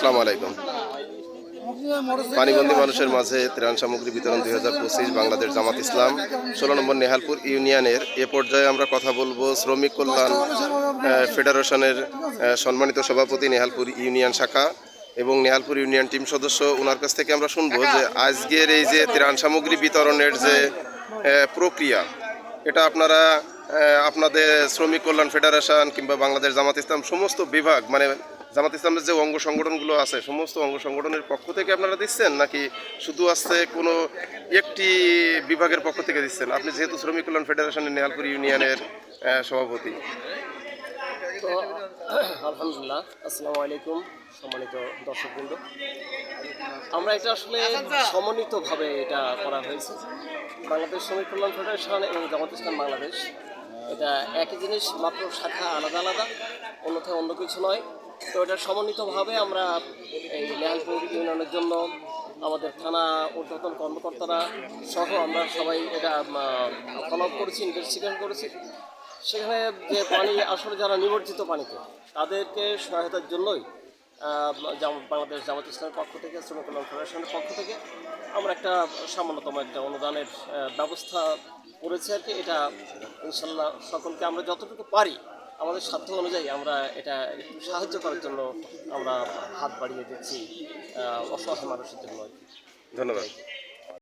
আসসালামু আলাইকুম। পানিবন্দী মানুষের মাঝে ত্রাণ সামগ্রী বিতরণ 2025 বাংলাদেশ জামাত ইসলাম 16 নম্বর নেহালপুর ইউনিয়নের এ পর্যায়ে আমরা কথা বলবো শ্রমিক কল্যাণ ফেডারেশনের সম্মানিত সভাপতি নেহালপুর ইউনিয়ন শাখা এবং নেহালপুর ইউনিয়ন টিম সদস্য ওনার কাছ থেকে আমরা শুনবো যে আজকের এই যে ত্রাণ সামগ্রী বিতরণের যে প্রক্রিয়া, এটা আপনারা আপনাদের শ্রমিক কল্যাণ ফেডারেশন কিংবা বাংলাদেশ জামাত ইসলাম সমস্ত বিভাগ, মানে জামাত ইসলামের যে অঙ্গ সংগঠনগুলো আছে সমস্ত অঙ্গ সংগঠনের পক্ষ থেকে আপনারা দিচ্ছেন, নাকি শুধু আসছে কোনো একটি বিভাগের পক্ষ থেকে দিচ্ছেন? আপনি যেহেতু শ্রমিক কল্যাণ ফেডারেশনের নেহালপুর ইউনিয়নের সভাপতি। তো আলহামদুলিল্লাহ, আসসালামু আলাইকুম সম্মানিত দর্শকবৃন্দ। আমরা এটা আসলে সমন্বিতভাবে এটা করা হয়েছে। বাংলাদেশ শ্রমিক কল্যাণ ফেডারেশন এবং জামাত ইসলাম বাংলাদেশ এটা একই জিনিস, মাত্র শাখা আলাদা আলাদা, অন্যথায় অন্য কিছু নয়। তো এটা সমন্বিতভাবে আমরা এই নেহালপুর ইউনিয়নের জন্য আমাদের থানা ঊর্ধ্বতন কর্মকর্তারা সহ আমরা সবাই এটা ফলো আপ করেছি, ইনভেস্টিগেশন করেছি। সেখানে যে পানি আসলে যারা নিমজ্জিত পানিতে, তাদেরকে সহায়তার জন্যই বাংলাদেশ জামাত ইসলামের পক্ষ থেকে, শ্রমিক কল্যাণ ফেডারেশনের পক্ষ থেকে আমরা একটা সামান্যতম একটা অনুদানের ব্যবস্থা করেছি আর কি। এটা ইনশাল্লাহ সকলকে আমরা যতটুকু পারি আমাদের সাধ্য অনুযায়ী আমরা এটা একটু সাহায্য করার জন্য আমরা হাত বাড়িয়ে দিচ্ছি অসহায় মানুষের জন্য। ধন্যবাদ।